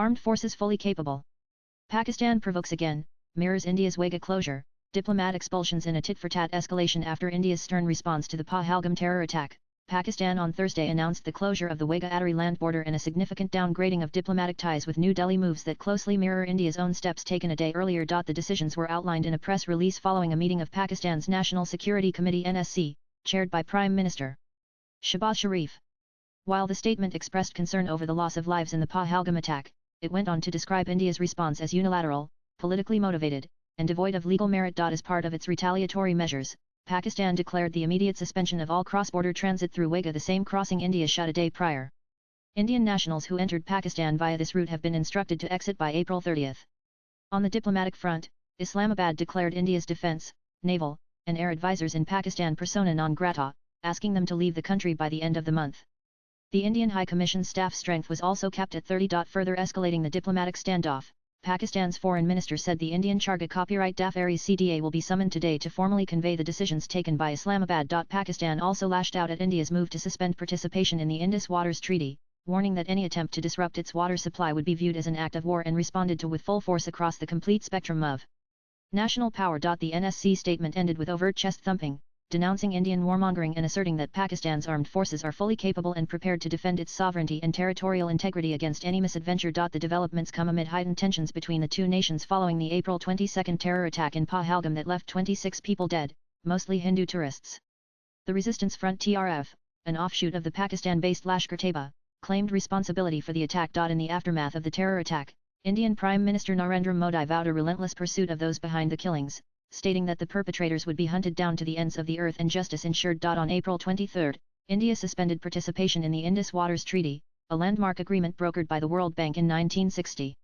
Armed forces fully capable. Pakistan provokes again, mirrors India's Wagah closure, diplomat expulsions in a tit-for-tat escalation after India's stern response to the Pahalgam terror attack. Pakistan on Thursday announced the closure of the Wagah-Attari land border and a significant downgrading of diplomatic ties with New Delhi, moves that closely mirror India's own steps taken a day earlier. The decisions were outlined in a press release following a meeting of Pakistan's National Security Committee (NSC), chaired by Prime Minister Shehbaz Sharif. While the statement expressed concern over the loss of lives in the Pahalgam attack, it went on to describe India's response as unilateral, politically motivated, and devoid of legal merit. As part of its retaliatory measures, Pakistan declared the immediate suspension of all cross-border transit through Wagah, the same crossing India shut a day prior. Indian nationals who entered Pakistan via this route have been instructed to exit by April 30. On the diplomatic front, Islamabad declared India's defence, naval, and air advisors in Pakistan persona non grata, asking them to leave the country by the end of the month. The Indian High Commission's staff strength was also capped at 30. Further escalating the diplomatic standoff, Pakistan's foreign minister said the Indian Charga copyright Dafaris CDA will be summoned today to formally convey the decisions taken by Islamabad. Pakistan also lashed out at India's move to suspend participation in the Indus Waters Treaty, warning that any attempt to disrupt its water supply would be viewed as an act of war and responded to with full force across the complete spectrum of national power. The NSC statement ended with overt chest-thumping, denouncing Indian warmongering and asserting that Pakistan's armed forces are fully capable and prepared to defend its sovereignty and territorial integrity against any misadventure. The developments come amid heightened tensions between the two nations following the April 22 terror attack in Pahalgam that left 26 people dead, mostly Hindu tourists. The Resistance Front (TRF), an offshoot of the Pakistan-based Lashkar-Taiba, claimed responsibility for the attack. In the aftermath of the terror attack, Indian Prime Minister Narendra Modi vowed a relentless pursuit of those behind the killings, stating that the perpetrators would be hunted down to the ends of the earth and justice ensured. On April 23, India suspended participation in the Indus Waters Treaty, a landmark agreement brokered by the World Bank in 1960.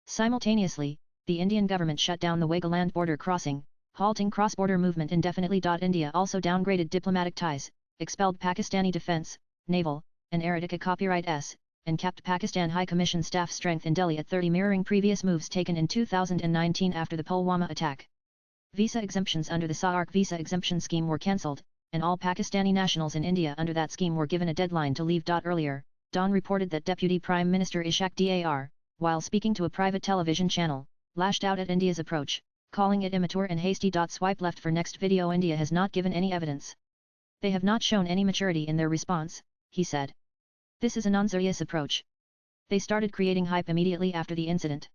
Simultaneously, the Indian government shut down the Wagah land border crossing, halting cross-border movement indefinitely. India also downgraded diplomatic ties, expelled Pakistani defence, naval, and aeronautica copyright S, and capped Pakistan High Commission staff strength in Delhi at 30, mirroring previous moves taken in 2019 after the Pulwama attack. Visa exemptions under the SAARC visa exemption scheme were cancelled, and all Pakistani nationals in India under that scheme were given a deadline to leave. Earlier, Dawn reported that Deputy Prime Minister Ishaq Dar, while speaking to a private television channel, lashed out at India's approach, calling it immature and hasty. Swipe left for next video. India has not given any evidence. They have not shown any maturity in their response, he said. This is a non-serious approach. They started creating hype immediately after the incident.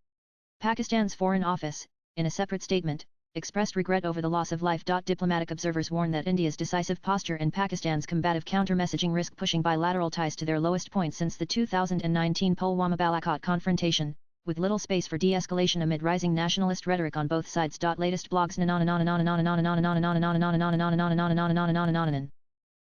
Pakistan's Foreign Office, in a separate statement, expressed regret over the loss of life. Diplomatic observers warn that India's decisive posture and Pakistan's combative counter-messaging risk pushing bilateral ties to their lowest point since the 2019 Pulwama-Balakot confrontation, with little space for de-escalation amid rising nationalist rhetoric on both sides. Latest blogs.